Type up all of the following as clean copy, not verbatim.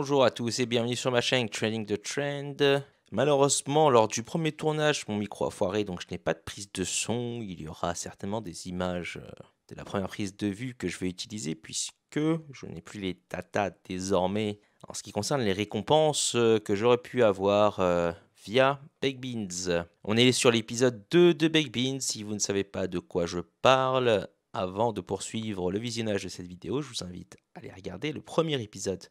Bonjour à tous et bienvenue sur ma chaîne Training the Trend. Malheureusement, lors du premier tournage, mon micro a foiré, donc je n'ai pas de prise de son. Il y aura certainement des images de la première prise de vue que je vais utiliser puisque je n'ai plus les datas désormais en ce qui concerne les récompenses que j'aurais pu avoir via Baked Beans. On est sur l'épisode 2 de Baked Beans. Si vous ne savez pas de quoi je parle, avant de poursuivre le visionnage de cette vidéo, je vous invite à aller regarder le premier épisode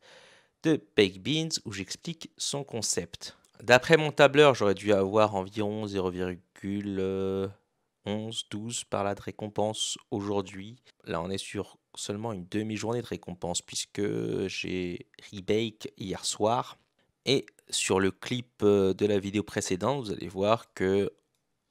de Baked Beans où j'explique son concept. D'après mon tableur, j'aurais dû avoir environ 0,11-12 par là de récompense aujourd'hui. Là, on est sur seulement une demi-journée de récompense puisque j'ai rebake hier soir. Et sur le clip de la vidéo précédente, vous allez voir que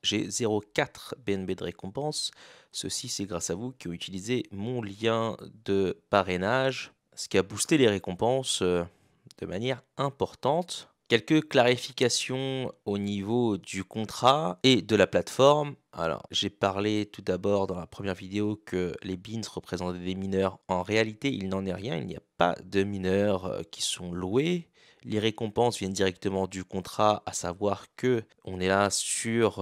j'ai 0,4 BNB de récompense. Ceci, c'est grâce à vous qui ont utilisé mon lien de parrainage, ce qui a boosté les récompenses de manière importante. Quelques clarifications au niveau du contrat et de la plateforme. Alors, j'ai parlé tout d'abord dans la première vidéo que les beans représentaient des mineurs. En réalité, il n'en est rien. Il n'y a pas de mineurs qui sont loués. Les récompenses viennent directement du contrat, à savoir que on est là sur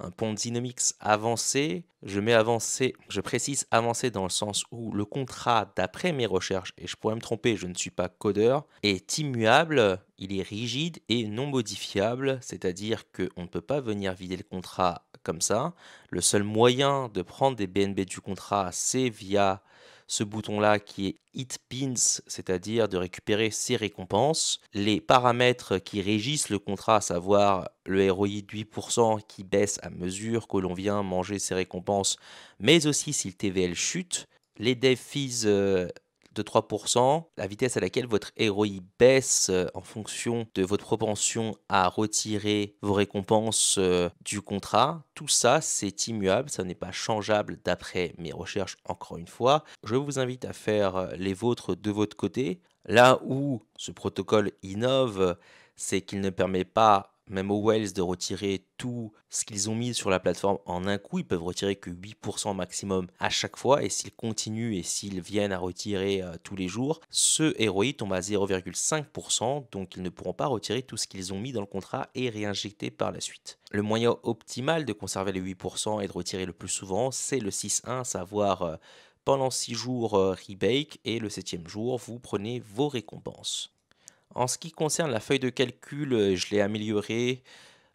un Ponzinomics avancé. Je mets avancé, je précise avancé dans le sens où le contrat, d'après mes recherches, et je pourrais me tromper, je ne suis pas codeur, est immuable, il est rigide et non modifiable, c'est-à-dire qu'on ne peut pas venir vider le contrat comme ça. Le seul moyen de prendre des BNB du contrat, c'est via ce bouton-là qui est Hit Beans, c'est-à-dire de récupérer ses récompenses. Les paramètres qui régissent le contrat, à savoir le ROI de 8% qui baisse à mesure que l'on vient manger ses récompenses, mais aussi si le TVL chute, les dev fees de 3%, la vitesse à laquelle votre ROI baisse en fonction de votre propension à retirer vos récompenses du contrat. Tout ça, c'est immuable, ça n'est pas changeable d'après mes recherches encore une fois. Je vous invite à faire les vôtres de votre côté. Là où ce protocole innove, c'est qu'il ne permet pas même aux whales de retirer tout ce qu'ils ont mis sur la plateforme en un coup. Ils peuvent retirer que 8% maximum à chaque fois. Et s'ils continuent et s'ils viennent à retirer tous les jours, ce ROI tombe à 0,5%. Donc ils ne pourront pas retirer tout ce qu'ils ont mis dans le contrat et réinjecter par la suite. Le moyen optimal de conserver les 8% et de retirer le plus souvent, c'est le 6-1, savoir pendant 6 jours rebake et le 7e jour, vous prenez vos récompenses. En ce qui concerne la feuille de calcul, je l'ai améliorée.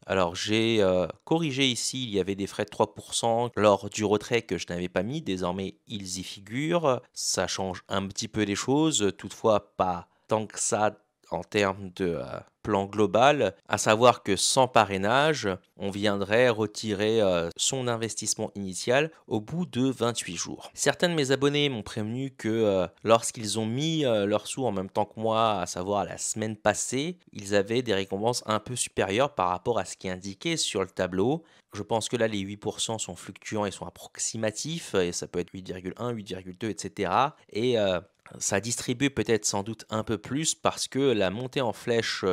Alors j'ai corrigé ici, il y avait des frais de 3% lors du retrait que je n'avais pas mis. Désormais, ils y figurent. Ça change un petit peu les choses, toutefois pas tant que ça en termes de plan global, à savoir que sans parrainage, on viendrait retirer son investissement initial au bout de 28 jours. Certains de mes abonnés m'ont prévenu que lorsqu'ils ont mis leurs sous en même temps que moi, à savoir la semaine passée, ils avaient des récompenses un peu supérieures par rapport à ce qui est indiqué sur le tableau. Je pense que là, les 8% sont fluctuants et sont approximatifs, et ça peut être 8,1, 8,2, etc. Et ça distribue peut-être sans doute un peu plus parce que la montée en flèche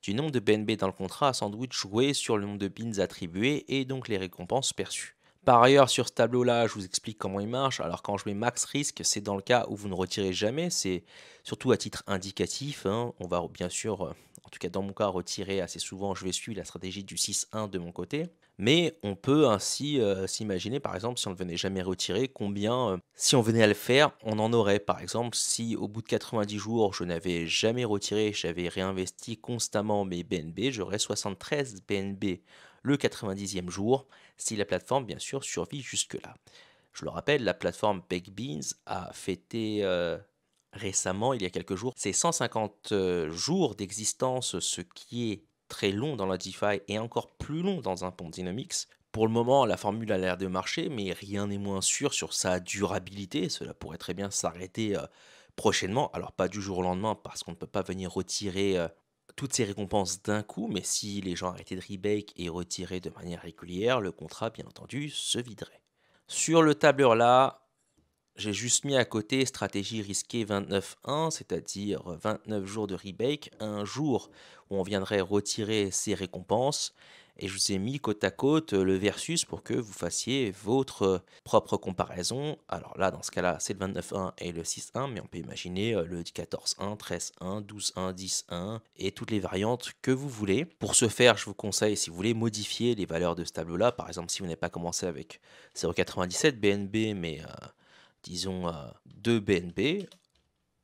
du nombre de BNB dans le contrat a sans doute joué sur le nombre de beans attribués et donc les récompenses perçues. Par ailleurs, sur ce tableau-là, je vous explique comment il marche. Alors quand je mets max risque, c'est dans le cas où vous ne retirez jamais, c'est surtout à titre indicatif, hein. On va bien sûr, en tout cas dans mon cas, retirer assez souvent, je vais suivre la stratégie du 6-1 de mon côté. Mais on peut ainsi s'imaginer, par exemple, si on ne venait jamais retirer, combien, si on venait à le faire, on en aurait. Par exemple, si au bout de 90 jours, je n'avais jamais retiré, j'avais réinvesti constamment mes BNB, j'aurais 73 BNB le 90e jour, si la plateforme, bien sûr, survit jusque-là. Je le rappelle, la plateforme Baked Beans a fêté récemment, il y a quelques jours, ses 150 jours d'existence, ce qui est très long dans la DeFi et encore plus long dans un Ponzinomics. Pour le moment, la formule a l'air de marcher, mais rien n'est moins sûr sur sa durabilité. Cela pourrait très bien s'arrêter prochainement. Alors pas du jour au lendemain, parce qu'on ne peut pas venir retirer toutes ces récompenses d'un coup, mais si les gens arrêtaient de rebake et retiraient de manière régulière, le contrat, bien entendu, se viderait. Sur le tableur là, j'ai juste mis à côté stratégie risquée 29.1, c'est-à-dire 29 jours de rebake, un jour où on viendrait retirer ses récompenses, et je vous ai mis côte à côte le versus pour que vous fassiez votre propre comparaison. Alors là, dans ce cas-là, c'est le 29.1 et le 6.1, mais on peut imaginer le 14.1, 13.1, 12.1, 10.1 et toutes les variantes que vous voulez. Pour ce faire, je vous conseille, si vous voulez modifier les valeurs de ce tableau-là, par exemple, si vous n'avez pas commencé avec 0,97 BNB, mais disons 2 BNB,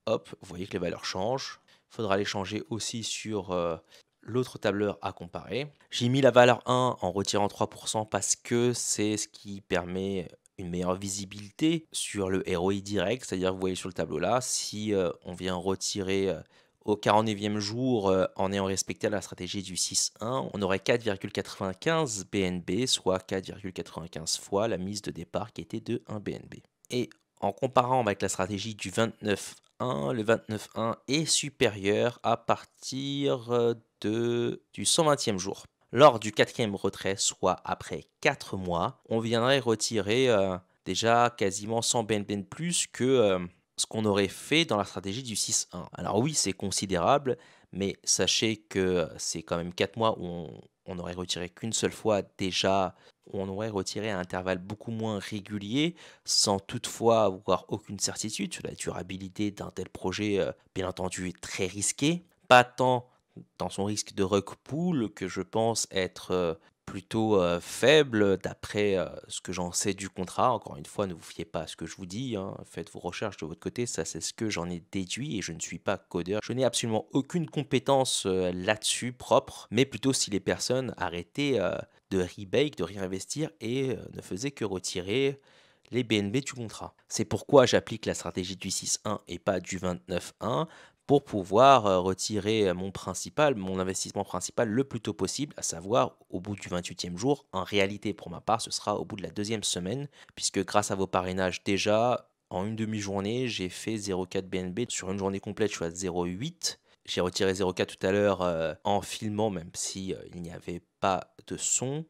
hop, vous voyez que les valeurs changent. Il faudra les changer aussi sur l'autre tableur à comparer. J'ai mis la valeur 1 en retirant 3% parce que c'est ce qui permet une meilleure visibilité sur le ROI direct, c'est-à-dire vous voyez sur le tableau là, si on vient retirer au 49e jour en ayant respecté la stratégie du 6-1, on aurait 4,95 BNB, soit 4,95 fois la mise de départ qui était de 1 BNB. Et en comparant avec la stratégie du 29.1, le 29.1 est supérieur à partir du 120e jour. Lors du 4e retrait, soit après 4 mois, on viendrait retirer déjà quasiment 100 BNB de plus que ce qu'on aurait fait dans la stratégie du 6-1. Alors oui, c'est considérable, mais sachez que c'est quand même 4 mois où on n'aurait retiré qu'une seule fois déjà, où on aurait retiré à un intervalle beaucoup moins régulier, sans toutefois avoir aucune certitude sur la durabilité d'un tel projet, bien entendu très risqué. Pas tant dans son risque de rug pull que je pense être plutôt faible d'après ce que j'en sais du contrat. Encore une fois, ne vous fiez pas à ce que je vous dis, hein. Faites vos recherches de votre côté, ça c'est ce que j'en ai déduit et je ne suis pas codeur. Je n'ai absolument aucune compétence là-dessus propre, mais plutôt si les personnes arrêtaient de rebake, de réinvestir et ne faisaient que retirer les BNB du contrat. C'est pourquoi j'applique la stratégie du 6-1 et pas du 29-1 pour pouvoir retirer mon investissement principal le plus tôt possible, à savoir au bout du 28e jour. En réalité, pour ma part, ce sera au bout de la 2e semaine, puisque grâce à vos parrainages déjà, en une demi-journée, j'ai fait 0,4 BNB. Sur une journée complète, je suis à 0,8. J'ai retiré 0,4 tout à l'heure en filmant, même si il n'y avait pas de son.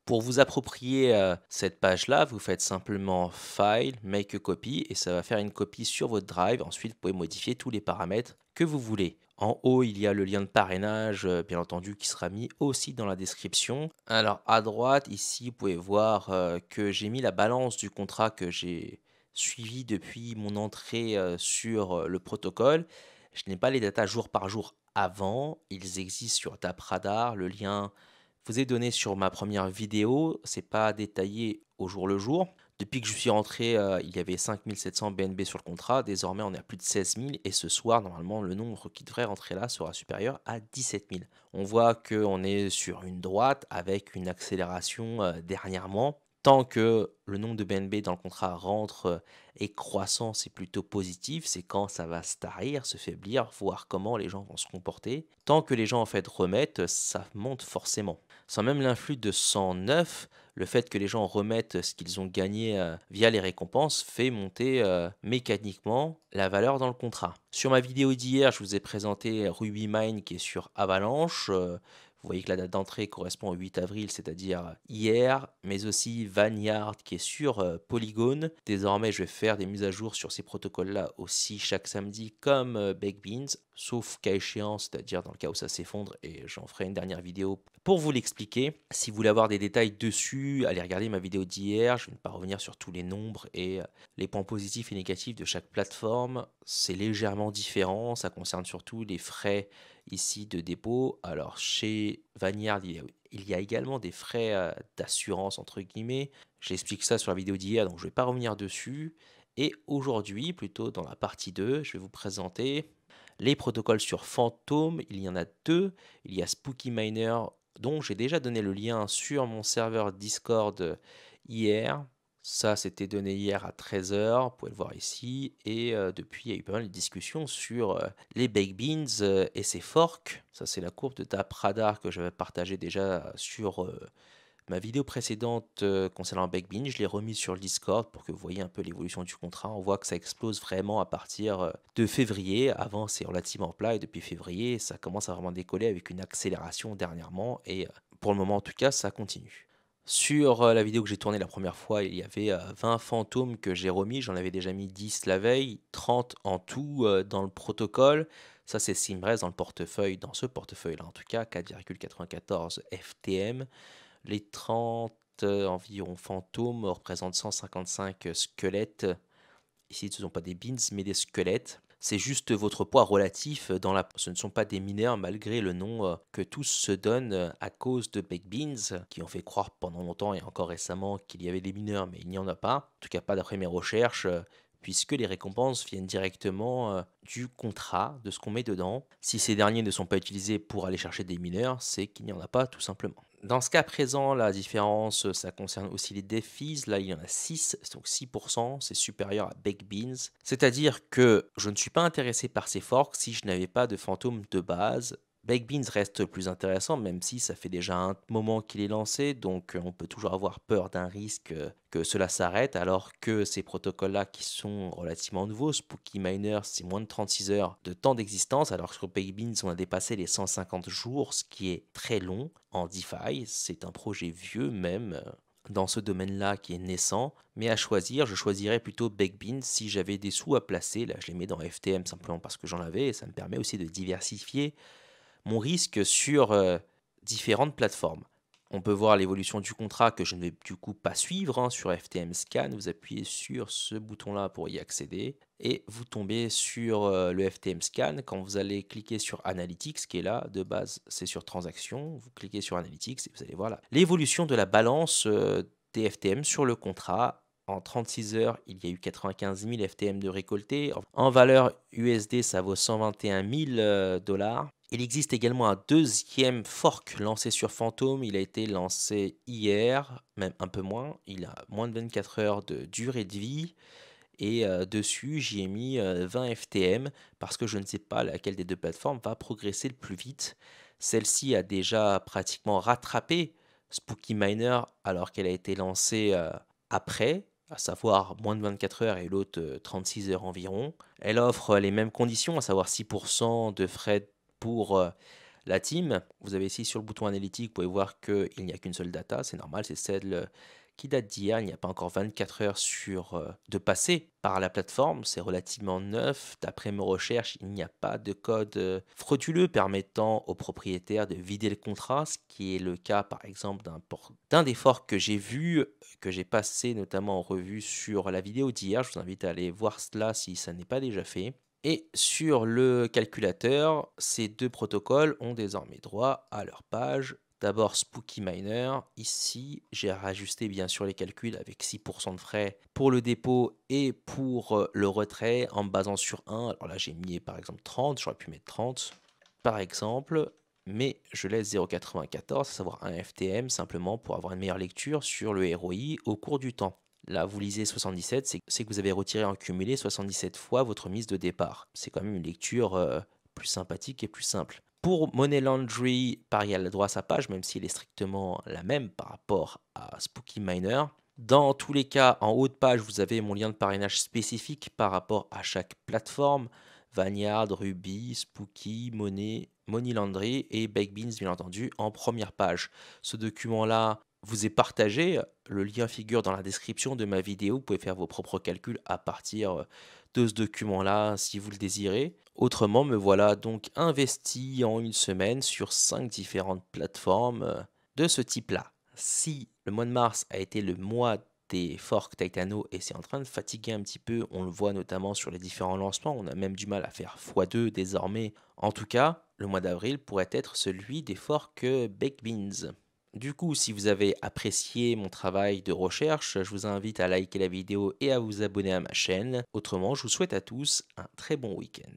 Pour vous approprier cette page-là, vous faites simplement File, Make a Copy, et ça va faire une copie sur votre Drive. Ensuite, vous pouvez modifier tous les paramètres que vous voulez. En haut, il y a le lien de parrainage, bien entendu, qui sera mis aussi dans la description. Alors, à droite, ici, vous pouvez voir que j'ai mis la balance du contrat que j'ai suivi depuis mon entrée sur le protocole. Je n'ai pas les datas jour par jour avant. Ils existent sur DappRadar. Le lien vous est donné sur ma première vidéo, c'est pas détaillé au jour le jour. Depuis que je suis rentré, il y avait 5700 BNB sur le contrat, désormais on est à plus de 16 000 et ce soir, normalement, le nombre qui devrait rentrer là sera supérieur à 17 000. On voit qu'on est sur une droite avec une accélération dernièrement. Tant que le nombre de BNB dans le contrat rentre et croissant, c'est plutôt positif. C'est quand ça va se tarir, se faiblir, voir comment les gens vont se comporter. Tant que les gens en fait remettent, ça monte forcément. Sans même l'influx de 109, le fait que les gens remettent ce qu'ils ont gagné via les récompenses fait monter mécaniquement la valeur dans le contrat. Sur ma vidéo d'hier, je vous ai présenté RubyMine qui est sur Avalanche. Vous voyez que la date d'entrée correspond au 8 avril, c'est-à-dire hier, mais aussi Vanyard qui est sur Polygon. Désormais, je vais faire des mises à jour sur ces protocoles-là aussi chaque samedi comme Baked sauf cas échéant, c'est-à-dire dans le cas où ça s'effondre, et j'en ferai une dernière vidéo pour vous l'expliquer. Si vous voulez avoir des détails dessus, allez regarder ma vidéo d'hier. Je ne vais pas revenir sur tous les nombres et les points positifs et négatifs de chaque plateforme. C'est légèrement différent, ça concerne surtout les frais ici de dépôt. Alors chez Vanyard, il y a également des frais d'assurance entre guillemets. J'explique ça sur la vidéo d'hier, donc je ne vais pas revenir dessus. Et aujourd'hui, plutôt dans la partie 2, je vais vous présenter les protocoles sur Phantom. Il y en a deux. Il y a Spooky Miner, dont j'ai déjà donné le lien sur mon serveur Discord hier. Ça, c'était donné hier à 13h, vous pouvez le voir ici. Et depuis, il y a eu pas mal de discussions sur les baked beans et ses forks. Ça, c'est la courbe de DappRadar que j'avais partagée déjà sur ma vidéo précédente concernant baked beans. Je l'ai remise sur le Discord pour que vous voyez un peu l'évolution du contrat. On voit que ça explose vraiment à partir de février. Avant, c'est relativement plat et depuis février, ça commence à vraiment décoller avec une accélération dernièrement. Et pour le moment, en tout cas, ça continue. Sur la vidéo que j'ai tournée la première fois, il y avait 20 fantômes que j'ai remis. J'en avais déjà mis 10 la veille, 30 en tout dans le protocole. Ça, c'est ce qui me reste dans le portefeuille, dans ce portefeuille-là en tout cas, 4,94 FTM. Les 30 environ fantômes représentent 155 squelettes. Ici, ce ne sont pas des beans, mais des squelettes. C'est juste votre poids relatif dans la... Ce ne sont pas des mineurs malgré le nom que tous se donnent à cause de Baked Beans, qui ont fait croire pendant longtemps et encore récemment qu'il y avait des mineurs, mais il n'y en a pas. En tout cas, pas d'après mes recherches, puisque les récompenses viennent directement du contrat, de ce qu'on met dedans. Si ces derniers ne sont pas utilisés pour aller chercher des mineurs, c'est qu'il n'y en a pas tout simplement. Dans ce cas présent, la différence, ça concerne aussi les défis. Là, il y en a 6, donc 6%, c'est supérieur à Baked Beans. C'est-à-dire que je ne suis pas intéressé par ces forks si je n'avais pas de fantôme de base. Baked Beans reste plus intéressant, même si ça fait déjà un moment qu'il est lancé, donc on peut toujours avoir peur d'un risque que cela s'arrête, alors que ces protocoles-là qui sont relativement nouveaux, Spooky Miner, c'est moins de 36 heures de temps d'existence, alors que sur Baked Beans, on a dépassé les 150 jours, ce qui est très long en DeFi. C'est un projet vieux même dans ce domaine-là qui est naissant, mais à choisir, je choisirais plutôt Baked Beans si j'avais des sous à placer. Là, je les mets dans FTM simplement parce que j'en avais et ça me permet aussi de diversifier mon risque sur différentes plateformes. On peut voir l'évolution du contrat que je ne vais du coup pas suivre hein, sur FTM Scan. Vous appuyez sur ce bouton-là pour y accéder et vous tombez sur le FTM Scan. Quand vous allez cliquer sur Analytics, qui est là, de base c'est sur Transactions, vous cliquez sur Analytics et vous allez voir l'évolution de la balance des FTM sur le contrat. En 36 heures, il y a eu 95 000 FTM de récoltés. En valeur USD, ça vaut 121 000 dollars. Il existe également un deuxième fork lancé sur Phantom. Il a été lancé hier, même un peu moins. Il a moins de 24 heures de durée de vie. Et dessus, j'y ai mis 20 FTM parce que je ne sais pas laquelle des deux plateformes va progresser le plus vite. Celle-ci a déjà pratiquement rattrapé Spooky Miner alors qu'elle a été lancée après, à savoir moins de 24 heures et l'autre 36 heures environ. Elle offre les mêmes conditions, à savoir 6% de frais pour la team. Vous avez ici sur le bouton analytique, vous pouvez voir qu'il n'y a qu'une seule data, c'est normal, c'est celle qui date d'hier. Il n'y a pas encore 24 heures de passer par la plateforme, c'est relativement neuf. D'après mes recherches, il n'y a pas de code frauduleux permettant aux propriétaires de vider le contrat, ce qui est le cas par exemple d'un des forks que j'ai vu, que j'ai passé notamment en revue sur la vidéo d'hier. Je vous invite à aller voir cela si ça n'est pas déjà fait. Et sur le calculateur, ces deux protocoles ont désormais droit à leur page. D'abord Spooky Miner, ici j'ai rajusté bien sûr les calculs avec 6% de frais pour le dépôt et pour le retrait en me basant sur 1. Alors là j'ai mis par exemple 30, j'aurais pu mettre 30 par exemple, mais je laisse 0,94, à savoir un FTM simplement pour avoir une meilleure lecture sur le ROI au cours du temps. Là, vous lisez 77, c'est que vous avez retiré en cumulé 77 fois votre mise de départ. C'est quand même une lecture plus sympathique et plus simple. Pour Money Laundry, pareil, elle a droit à sa page, même s'il est strictement la même par rapport à Spooky Miner. Dans tous les cas, en haut de page, vous avez mon lien de parrainage spécifique par rapport à chaque plateforme. Vanyard, Ruby, Spooky, Money Laundry et Baked Beans, bien entendu, en première page. Ce document-là vous est partagé. Le lien figure dans la description de ma vidéo. Vous pouvez faire vos propres calculs à partir de ce document-là si vous le désirez. Autrement, me voilà donc investi en une semaine sur 5 différentes plateformes de ce type-là. Si le mois de mars a été le mois des forks Titano et c'est en train de fatiguer un petit peu, on le voit notamment sur les différents lancements, on a même du mal à faire x2 désormais. En tout cas, le mois d'avril pourrait être celui des forks Baked Beans. Du coup, si vous avez apprécié mon travail de recherche, je vous invite à liker la vidéo et à vous abonner à ma chaîne. Autrement, je vous souhaite à tous un très bon week-end.